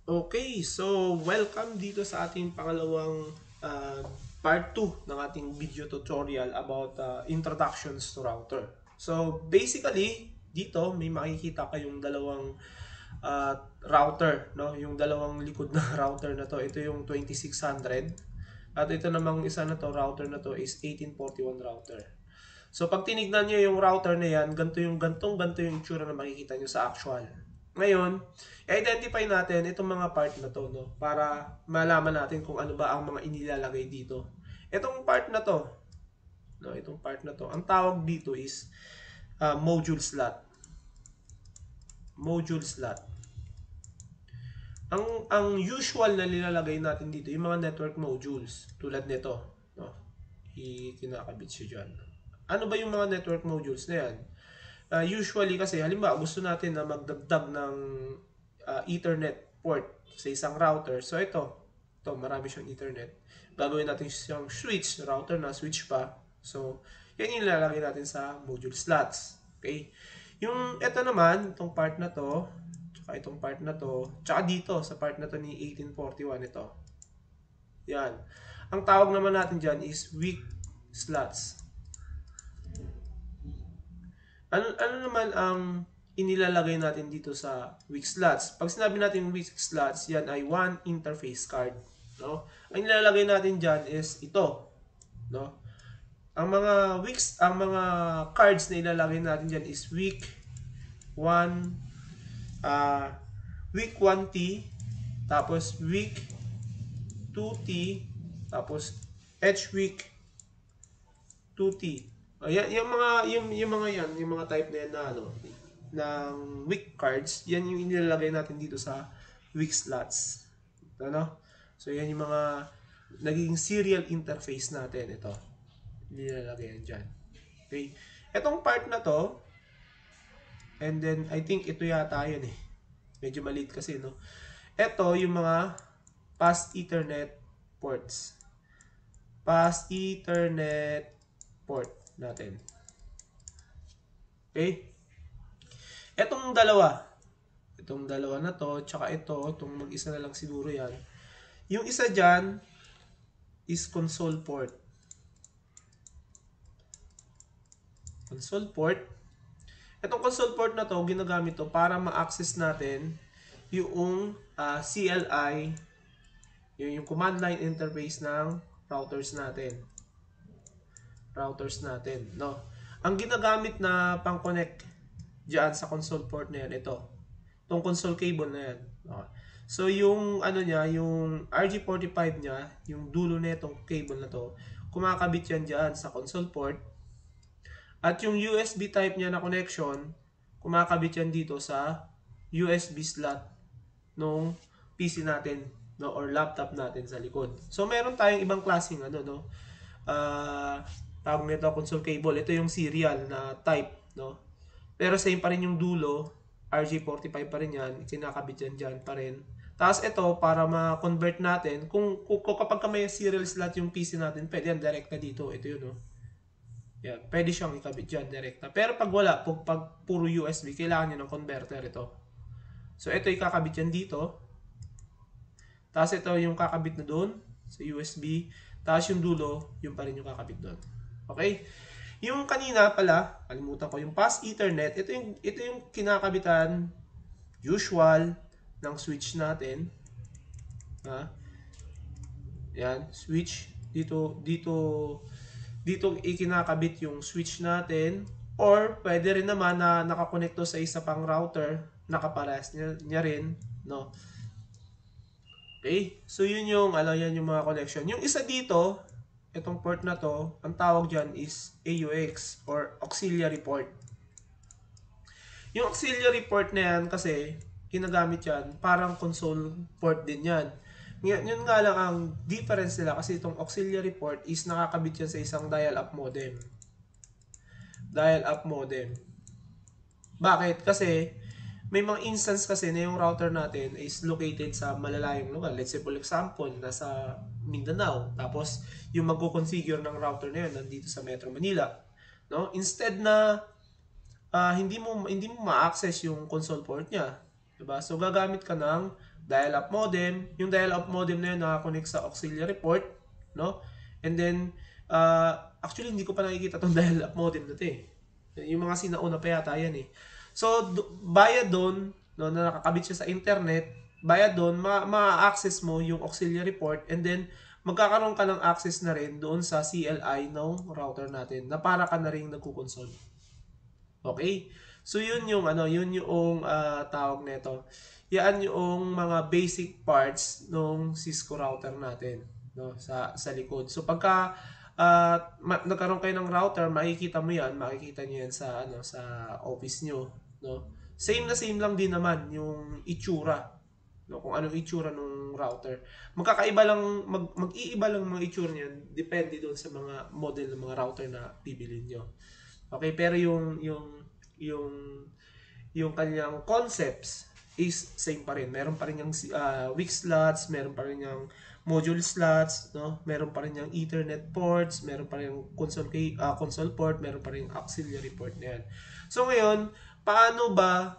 Okay, so welcome dito sa ating pangalawang part 2 ng ating video tutorial about introductions to router. So basically, dito may makikita kayong dalawang router, no? Yung dalawang likod na router na to, ito yung 2600 at ito namang isa na to, router na to is 1841 router. So pag tinignan niyo yung router na yan, ganito yung itsura na makikita niyo sa actual. Ngayon, i-identify natin itong mga part na to, no? Para malaman natin kung ano ba ang mga inilalagay dito. Itong part na to, no? Itong part na to, ang tawag dito is module slot. Module slot. Ang usual na nilalagay natin dito, yung mga network modules, tulad nito, no? Kinakabit siya dyan. Ano ba yung mga network modules na yan? Usually kasi, halimbawa gusto natin na magdagdag ng Ethernet port sa isang router. So ito marami siyang Ethernet. Gagawin natin siyang switch, router na switch pa. So yan yung ilalagay natin sa module slots. Okay? Yung ito naman, itong part na to, tsaka itong part na to, tsaka dito sa part na to ni 1841 ito. Yan. Ang tawag naman natin dyan is weak slots. Ano naman ang inilalagay natin dito sa weak slots? Pag sinabi natin weak slots, yan ay one interface card, no? Ang nilalagay natin diyan is ito, no? Ang mga cards na ilalagay natin diyan is weak 1T, tapos weak 2T, tapos H weak 2T. Ayan, yung mga type na yan na ng weak cards, yan yung inilalagay natin dito sa weak slots. Ano? So yan yung mga naging serial interface natin, ito. Nilalagay yan dyan. Okay? Etong part na to, and then I think ito yata yun eh. Medyo maliit kasi, no? Ito yung mga fast Ethernet ports. Fast Ethernet port natin. Okay? Itong dalawa na to, tsaka itong mag-isa na lang siguro yan. Yung isa dyan is console port. Console port. Itong console port na to, ginagamit to para ma-access natin yung CLI, yung command line interface ng routers natin, no? Ang ginagamit na pang-connect diyan sa console port na yan, itong console cable na yan. Okay. So yung yung RG45 niya, yung dulo na itong cable na to, kumakabit yan diyan sa console port. At yung USB type niya na connection, kumakabit yan dito sa USB slot nung PC natin, no, or laptop natin sa likod. So meron tayong ibang klaseng tawag nito console cable. Ito yung serial na type, no? Pero same pa rin yung dulo, RG45 pa rin yan, kinakabit yan dyan pa rin. Tapos ito, para ma-convert natin, kung kapag may serial slot yung PC natin, pwede yan direct na dito. Ito yun, no? Yan, pwede siyang ikabit dyan direct na. Pero pag wala, pag puro USB, kailangan nyo ng converter ito. So ito ikakabit yan dito. Tapos ito yung kakabit na doon sa USB. Tapos yung dulo, yung pa rin yung kakabit doon. Okay? Yung kanina pala, kalimutan ko, yung fast Ethernet, ito yung kinakabitan usual ng switch natin. Yan, switch dito ikinakabit yung switch natin, or pwede rin naman na nakakonekto sa isa pang router, nakaparehas niya rin, no? Okay? So yun yung mga connection. Yung isa dito, itong port na to, ang tawag dyan is AUX or auxiliary port. Yung auxiliary port na yan kasi ginagamit yan, parang console port din yan. Yun nga lang ang difference nila, kasi itong auxiliary port is nakakabit yan sa isang dial-up modem. Dial-up modem. Bakit? Kasi may mga instance kasi na yung router natin is located sa malalayong lugar. Let's say for example, nasa Mindanao. Tapos yung magko-configure ng router na yun nandito sa Metro Manila, no? Instead na hindi mo ma-access yung console port niya, Diba? So, gagamit ka ng dial-up modem. Yung dial-up modem na yun nakakonect sa auxiliary port, no? And then, actually, hindi ko pa nakikita tong dial-up modem na ito eh. Yung mga sinauna pa yata yan eh. So, bayad doon, no, na nakakabit siya sa internet, bayad doon, ma-access mo yung auxiliary port, and then, magkakaroon ka ng access na rin doon sa CLI ng router natin na para ka na rin nagko-console. Okay? So yun yung tawag nito. Yan yung mga basic parts ng Cisco router natin, no, sa likod. So pagka nagkaroon kayo ng router, makikita mo yan, makikita niyo yan sa sa office niyo, no. Same lang din naman yung itsura, no, kung anong itsura ng router. Magkakaiba lang, mag-iiba lang mga itsura niyan, depende doon sa mga model ng mga router na bibilin niyo. Okay, pero yung kanyang concepts is same pa rin. Meron pa rin yung weak slots, meron pa rin yung module slots, no? Meron pa rin yung Ethernet ports, meron pa rin yung console port, meron pa rin yung auxiliary port na yan. So ngayon, paano ba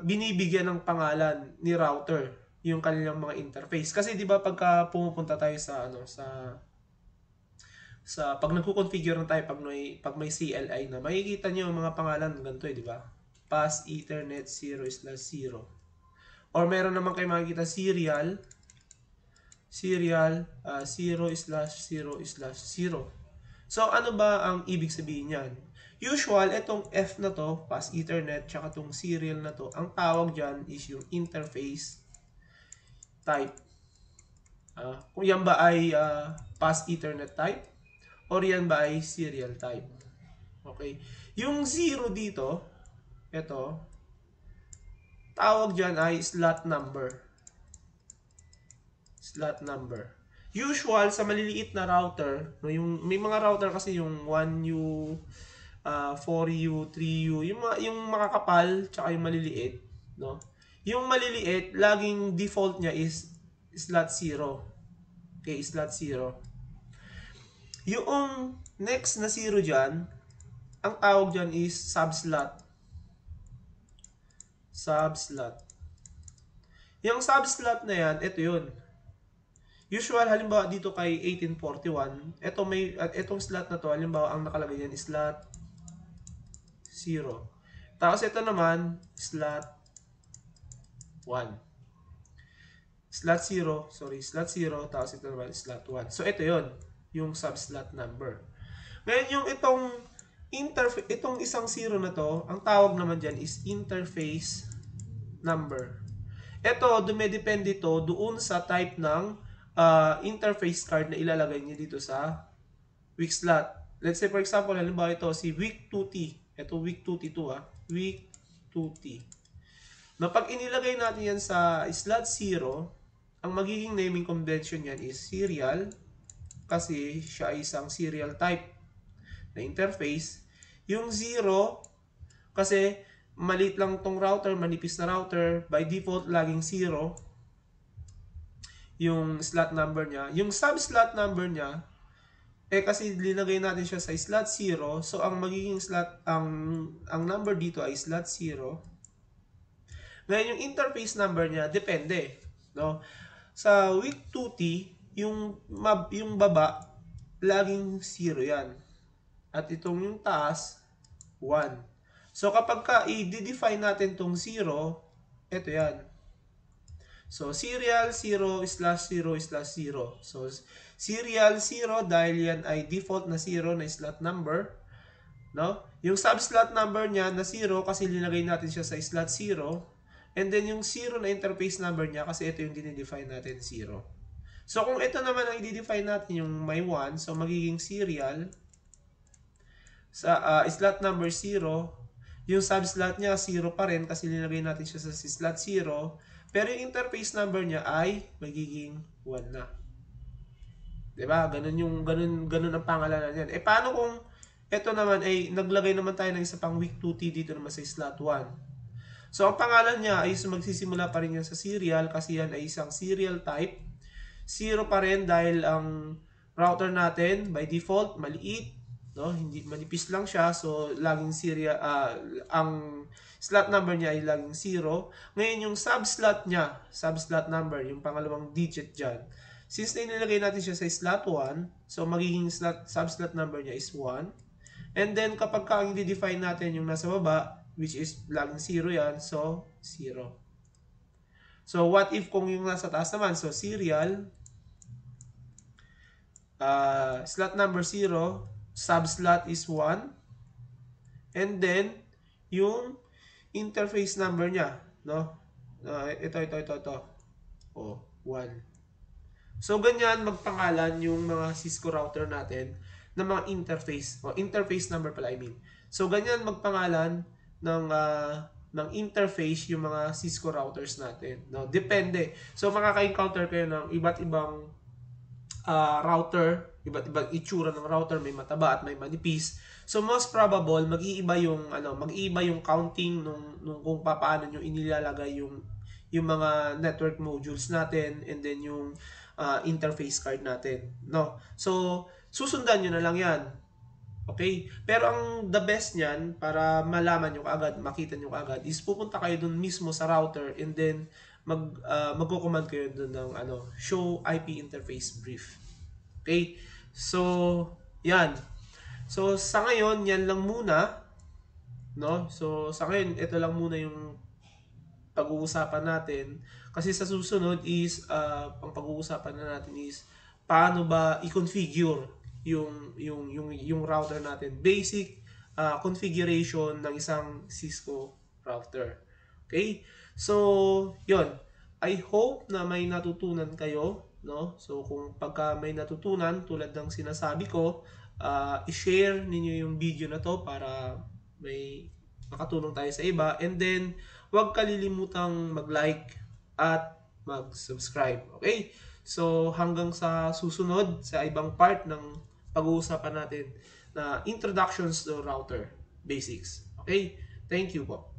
binibigyan ng pangalan ni router yung kanilang mga interface? Kasi 'di ba pagka pumupunta tayo sa pag nagko-configure na tayo, pag may CLI na, makikita niyo yung mga pangalan ganito eh, di ba? Pass Ethernet 0/0. Or meron naman kayo makikita serial 0/0/0. So ano ba ang ibig sabihin niyan? Usual, itong F na to, pass Ethernet, tsaka itong serial na to, ang tawag dyan is yung interface type. Kung yan ba ay pass Ethernet type, or yan ba ay serial type. Okay. Yung 0 dito, ito, tawag dyan ay slot number. Slot number. Usual, sa maliliit na router, no, may mga router kasi yung 1U, 4U, 3U, yung makakapal, tsaka yung maliliit. No? Yung maliliit, laging default niya is slot 0. Okay, slot 0. Yung next na 0 dyan, ang tawag dyan is subslot. Subslot. Yung subslot na yan, ito yun. Usual, halimbawa dito kay 1841, itong slot na to, halimbawa ang nakalagay dyan is slot 0. Tapos ito naman, slot 1. Slot 0, tapos ito naman slot 1. So ito yun, yung subslot number. Ngayon yung itong isang 0 na to, ang tawag naman dyan is interface number. Ito, dumedepende to doon sa type ng interface card na ilalagay niyo dito sa weak slot. Let's say for example, halimbawa ito si weak 2T. Ito weak 2T to weak 2T. Na pag inilagay natin yan sa slot 0, ang magiging naming convention yan is serial, kasi siya ay isang serial type na interface. Yung 0, kasi maliit lang tong router, manipis na router, by default laging 0 yung slot number niya. Yung subslot number niya, kasi linagay natin siya sa slot 0, so ang magiging slot, ang number dito ay slot 0. Ngayon yung interface number niya, depende, no? Sa weak 2T, yung baba, laging 0 yan. At itong yung taas, 1. So kapag i-define natin tong 0, ito yan. So serial 0/0/0. So serial 0 dahil yan ay default na 0 na slot number, no? Yung subslot number niya na 0 kasi linagay natin siya sa slot 0. And then yung 0 na interface number niya kasi ito yung dinidefine natin 0. So kung ito naman ang i-define natin yung may 1, so magiging serial sa slot number 0, yung subslot niya 0 pa rin kasi linagay natin siya sa slot 0, pero yung interface number niya ay magiging 1 na. 'Di ba? Ganun ang pangalanan niyan. Paano kung ito naman ay naglagay naman tayo ng isa pang weak 2T dito naman sa slot 1? So ang pangalan niya ay magsisimula pa rin yan sa serial kasi yan ay isang serial type. 0 pa rin dahil ang router natin by default maliit, no? Hindi manipis lang siya, so laging serial ang slot number niya ay laging 0. Ngayon yung subslot niya, subslot number, yung pangalawang digit diyan. Since na inilagay natin siya sa slot 1, so magiging subslot number niya is 1. And then kapag ang i-define natin yung nasa baba, which is laging 0 yan, so 0. So what if kung yung nasa taas naman, so serial slot number 0, subslot is 1, and then yung interface number niya, no? Ito. Oh, 1. So ganyan magpangalan yung mga Cisco router natin ng mga interface, o interface number pala I mean. So ganyan magpangalan ng interface yung mga Cisco routers natin, no? Depende. So makaka-encounter kayo ng iba't ibang router, iba't ibang itsura ng router, may mataba at may manipis. So most probable mag-iiba yung counting nung kung paano nyo inilalagay yung mga network modules natin, and then yung interface card natin, no? So susundan nyo na lang yan. Okay? Pero ang the best niyan, para malaman nyo kaagad, makita nyo kaagad, is pupunta kayo dun mismo sa router, and then magko-command kayo dun ng show IP interface brief. Okay? So, yan. So, sa ngayon, yan lang muna. No? So, sa ngayon, ito lang muna yung pag-uusapan natin. Kasi sa susunod is, ang pag-uusapan na natin is, paano ba i-configure yung router natin, basic configuration ng isang Cisco router. Okay? So, yun. I hope na may natutunan kayo, no? So, kung pagka may natutunan tulad ng sinasabi ko, i-share ninyo yung video na to para may makatulong tayo sa iba, and then huwag kalilimutang mag-like at mag-subscribe. Okay? So, hanggang sa susunod, sa ibang part ng pag-uusapan natin na introductions to router basics. Okay? Thank you po.